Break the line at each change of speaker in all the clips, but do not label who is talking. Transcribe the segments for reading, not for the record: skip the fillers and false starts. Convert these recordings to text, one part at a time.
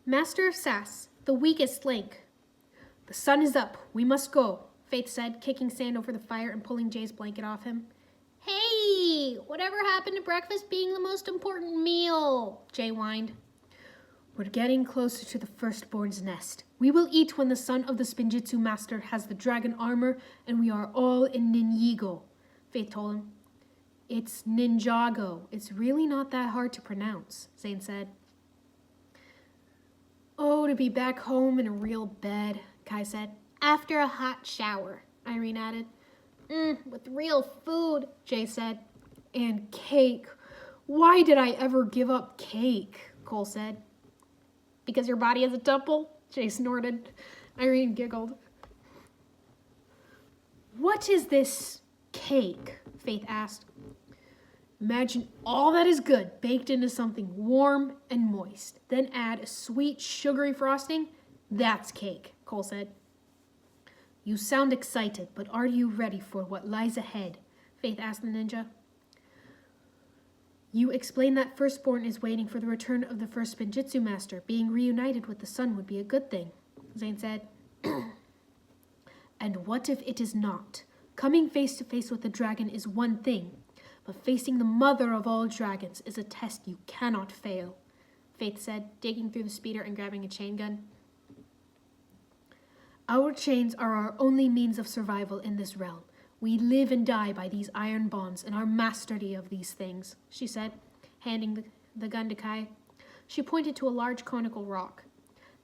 Master of Sass, the weakest link. The sun is up. We must go, Faith said, kicking sand over the fire and pulling Jay's blanket off him. Hey, whatever happened to breakfast being the most important meal? Jay whined. We're getting closer to the firstborn's nest. We will eat when the son of the Spinjitzu master has the dragon armor, and we are all in Ninjago, Faith told him. It's Ninjago. It's really not that hard to pronounce, Zane said. Oh, to be back home in a real bed, Kai said. After a hot shower, Irene added. With real food, Jay said. And cake. Why did I ever give up cake? Cole said. Because your body is a temple? Jay snorted. Irene giggled. What is this cake? Faith asked. Imagine all that is good baked into something warm and moist. Then add a sweet, sugary frosting. That's cake, Cole said. You sound excited, but are you ready for what lies ahead? Faith asked the ninja. You explained that firstborn is waiting for the return of the first Spinjitzu master. Being reunited with the sun would be a good thing, Zane said. And what if it is not? Coming face to face with the dragon is one thing, but facing the mother of all dragons is a test you cannot fail, Faith said, digging through the speeder and grabbing a chain gun. Our chains are our only means of survival in this realm. We live and die by these iron bonds and are mastery of these things, she said, handing the gun to Kai. She pointed to a large conical rock.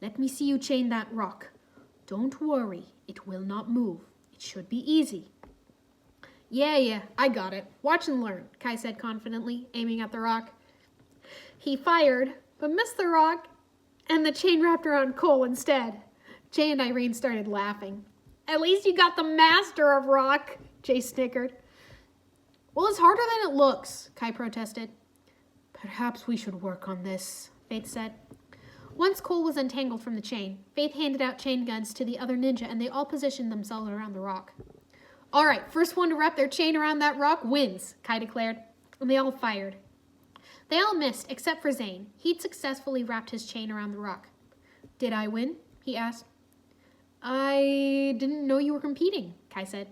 Let me see you chain that rock. Don't worry, it will not move. It should be easy. Yeah, I got it. Watch and learn, Kai said confidently, aiming at the rock. He fired, but missed the rock, and the chain wrapped around Cole instead. Jay and Irene started laughing. At least you got the master of rock, Jay snickered. Well, it's harder than it looks, Kai protested. Perhaps we should work on this, Faith said. Once Cole was untangled from the chain, Faith handed out chain guns to the other ninja, and they all positioned themselves around the rock. All right, first one to wrap their chain around that rock wins, Kai declared, and they all fired. They all missed, except for Zane. He'd successfully wrapped his chain around the rock. Did I win? He asked. I didn't know you were competing, Kai said.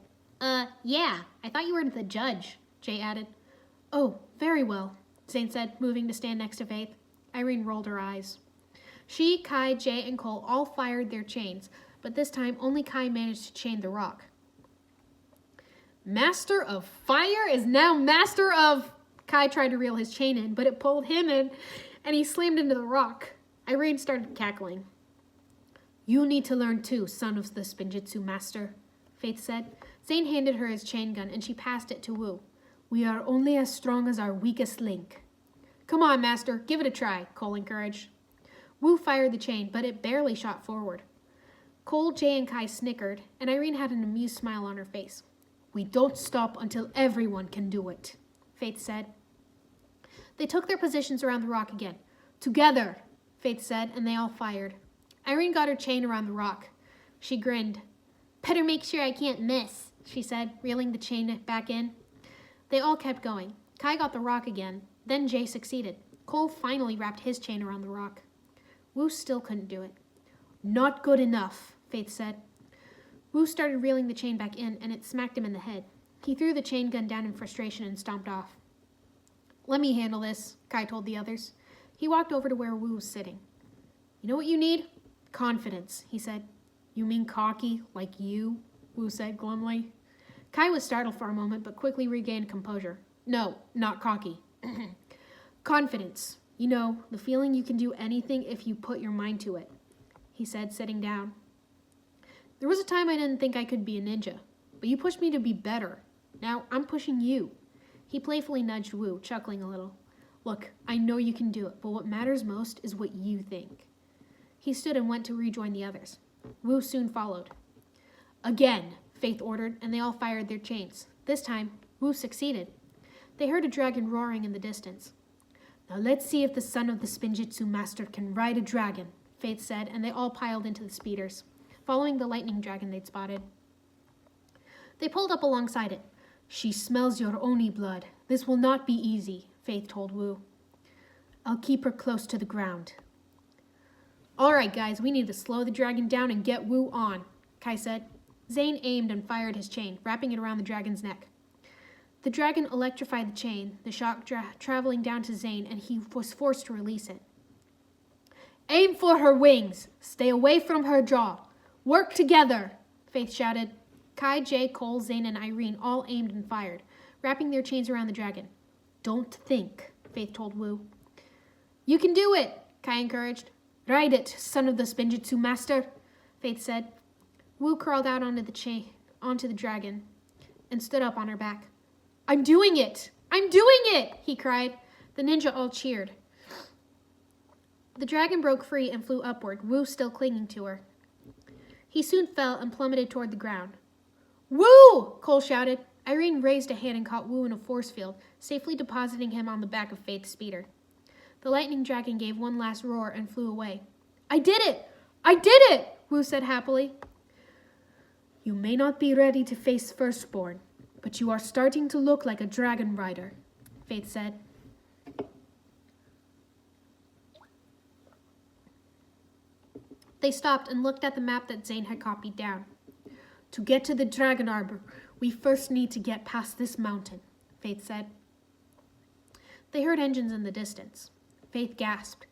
Yeah, I thought you were the judge, Jay added. Oh, very well, Zane said, moving to stand next to Faith. Irene rolled her eyes. She, Kai, Jay, and Cole all fired their chains, but this time only Kai managed to chain the rock. Master of Fire is now master of... Kai tried to reel his chain in, but it pulled him in, and he slammed into the rock. Irene started cackling. You need to learn too, son of the Spinjitzu master, Faith said. Zane handed her his chain gun, and she passed it to Wu. We are only as strong as our weakest link. Come on, master, give it a try, Cole encouraged. Wu fired the chain, but it barely shot forward. Cole, Jay, and Kai snickered, and Irene had an amused smile on her face. We don't stop until everyone can do it, Faith said. They took their positions around the rock again. Together, Faith said, and they all fired. Irene got her chain around the rock. She grinned. Better make sure I can't miss, she said, reeling the chain back in. They all kept going. Kai got the rock again. Then Jay succeeded. Cole finally wrapped his chain around the rock. Wu still couldn't do it. Not good enough, Faith said. Wu started reeling the chain back in, and it smacked him in the head. He threw the chain gun down in frustration and stomped off. Let me handle this, Kai told the others. He walked over to where Wu was sitting. You know what you need? Confidence, he said. You mean cocky, like you? Wu said glumly. Kai was startled for a moment, but quickly regained composure. No, not cocky. Confidence. You know, the feeling you can do anything if you put your mind to it, he said, sitting down. There was a time I didn't think I could be a ninja, but you pushed me to be better. Now I'm pushing you. He playfully nudged Wu, chuckling a little. Look, I know you can do it, but what matters most is what you think. He stood and went to rejoin the others. Wu soon followed. Again, Faith ordered, and they all fired their chains. This time, Wu succeeded. They heard a dragon roaring in the distance. Now let's see if the son of the Spinjitzu master can ride a dragon, Faith said, and they all piled into the speeders, following the lightning dragon they'd spotted. They pulled up alongside it. She smells your Oni blood. This will not be easy, Faith told Wu. I'll keep her close to the ground. All right, guys, we need to slow the dragon down and get Wu on, Kai said. Zane aimed and fired his chain, wrapping it around the dragon's neck. The dragon electrified the chain, the shock traveling down to Zane, and he was forced to release it. Aim for her wings. Stay away from her jaw. Work together, Faith shouted. Kai, Jay, Cole, Zane, and Irene all aimed and fired, wrapping their chains around the dragon. Don't think, Faith told Wu. You can do it, Kai encouraged. Ride it, son of the Spinjitzu master, Faith said. Wu crawled out onto the dragon, and stood up on her back. I'm doing it! I'm doing it! He cried. The ninja all cheered. The dragon broke free and flew upward, Wu still clinging to her. He soon fell and plummeted toward the ground. Wu! Cole shouted. Irene raised a hand and caught Wu in a force field, safely depositing him on the back of Faith's speeder. The lightning dragon gave one last roar and flew away. I did it! I did it! Wu said happily. You may not be ready to face Firstborn, but you are starting to look like a dragon rider, Faith said. They stopped and looked at the map that Zane had copied down. To get to the Dragon Arbor, we first need to get past this mountain, Faith said. They heard engines in the distance. Faith gasped.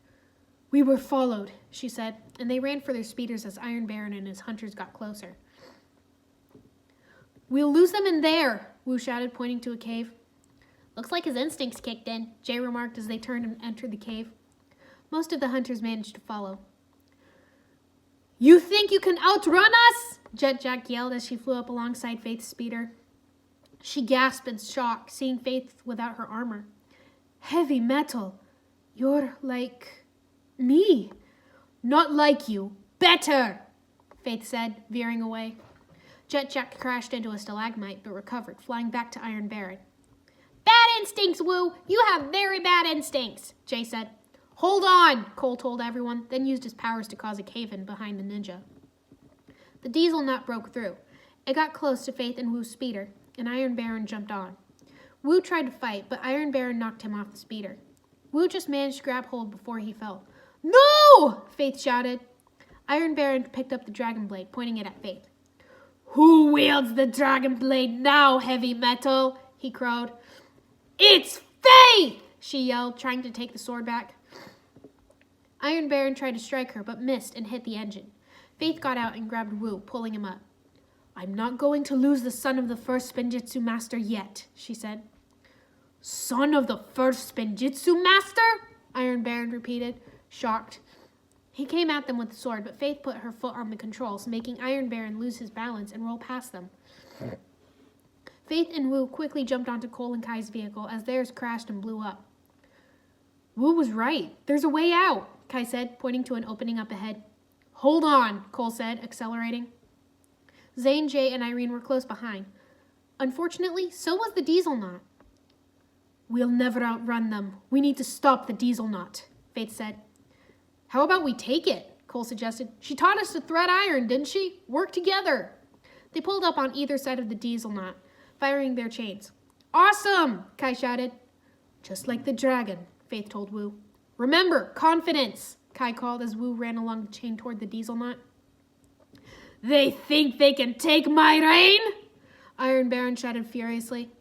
We were followed, she said, and they ran for their speeders as Iron Baron and his hunters got closer. We'll lose them in there, Wu shouted, pointing to a cave. Looks like his instincts kicked in, Jay remarked as they turned and entered the cave. Most of the hunters managed to follow. You think you can outrun us? Jet Jack yelled as she flew up alongside Faith's speeder. She gasped in shock, seeing Faith without her armor. Heavy metal. You're like me. Not like you. Better, Faith said, veering away. Jet Jack crashed into a stalagmite, but recovered, flying back to Iron Baron. Bad instincts, Wu! You have very bad instincts, Jay said. Hold on, Cole told everyone, then used his powers to cause a cave-in behind the ninja. The diesel nut broke through. It got close to Faith and Wu's speeder, and Iron Baron jumped on. Wu tried to fight, but Iron Baron knocked him off the speeder. Wu just managed to grab hold before he fell. No! Faith shouted. Iron Baron picked up the dragon blade, pointing it at Faith. Who wields the dragon blade now, heavy metal? He crowed. It's Faith! She yelled, trying to take the sword back. Iron Baron tried to strike her, but missed and hit the engine. Faith got out and grabbed Wu, pulling him up. I'm not going to lose the son of the first Spinjitzu master yet, she said. Son of the first Spinjitzu master? Iron Baron repeated, shocked. He came at them with the sword, but Faith put her foot on the controls, making Iron Baron lose his balance and roll past them. Faith and Wu quickly jumped onto Cole and Kai's vehicle as theirs crashed and blew up. Wu was right. There's a way out, Kai said, pointing to an opening up ahead. Hold on, Cole said, accelerating. Zane, Jay, and Irene were close behind. Unfortunately, so was the diesel knot. We'll never outrun them. We need to stop the diesel knot, Faith said. How about we take it? Cole suggested. She taught us to thread iron, didn't she? Work together. They pulled up on either side of the diesel knot, firing their chains. Awesome, Kai shouted. Just like the dragon, Faith told Wu. Remember, confidence, Kai called as Wu ran along the chain toward the diesel knot. They think they can take my reign? Iron Baron shouted furiously.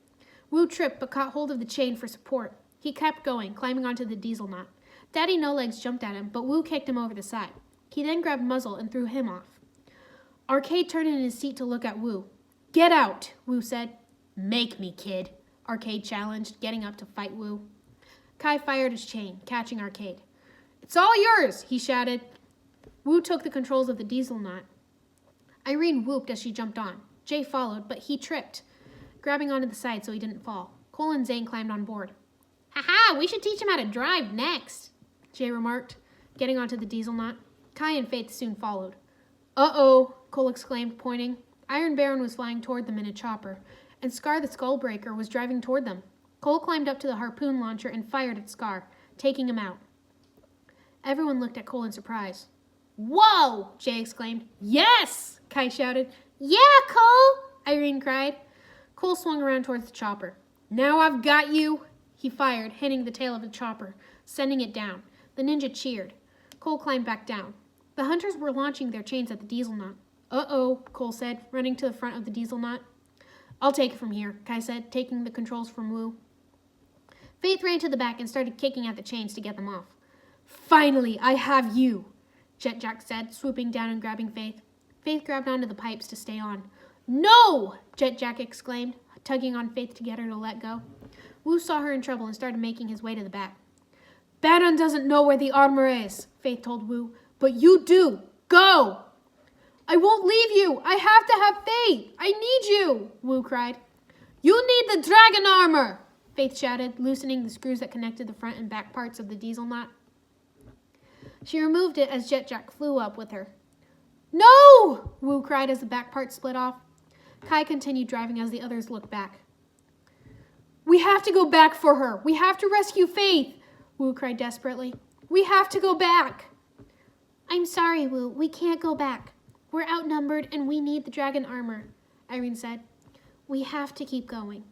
Wu tripped but caught hold of the chain for support. He kept going, climbing onto the diesel knot. Daddy No Legs jumped at him, but Wu kicked him over the side. He then grabbed Muzzle and threw him off. Arcade turned in his seat to look at Wu. Get out, Wu said. Make me, kid, Arcade challenged, getting up to fight Wu. Kai fired his chain, catching Arcade. It's all yours, he shouted. Wu took the controls of the diesel knot. Irene whooped as she jumped on. Jay followed, but he tripped, grabbing onto the side so he didn't fall. Cole and Zane climbed on board. Ha-ha, we should teach him how to drive next, Jay remarked, getting onto the diesel knot. Kai and Faith soon followed. Uh-oh, Cole exclaimed, pointing. Iron Baron was flying toward them in a chopper, and Scar the Skullbreaker was driving toward them. Cole climbed up to the harpoon launcher and fired at Scar, taking him out. Everyone looked at Cole in surprise. Whoa, Jay exclaimed. Yes, Kai shouted. Yeah, Cole, Irene cried. Cole swung around towards the chopper. Now I've got you, he fired, hitting the tail of the chopper, sending it down. The ninja cheered. Cole climbed back down. The hunters were launching their chains at the diesel knot. Uh-oh, Cole said, running to the front of the diesel knot. I'll take it from here, Kai said, taking the controls from Wu. Faith ran to the back and started kicking at the chains to get them off. Finally, I have you, Jet Jack said, swooping down and grabbing Faith. Faith grabbed onto the pipes to stay on. No! Jet Jack exclaimed, tugging on Faith to get her to let go. Wu saw her in trouble and started making his way to the back. Baron doesn't know where the armor is, Faith told Wu, but you do. Go! I won't leave you. I have to have Faith. I need you, Wu cried. You need the dragon armor, Faith shouted, loosening the screws that connected the front and back parts of the diesel knot. She removed it as Jet Jack flew up with her. No! Wu cried as the back part split off. Kai continued driving as the others looked back. We have to go back for her. We have to rescue Faith, Wu cried desperately. We have to go back. I'm sorry, Wu. We can't go back. We're outnumbered and we need the dragon armor, Irene said. We have to keep going.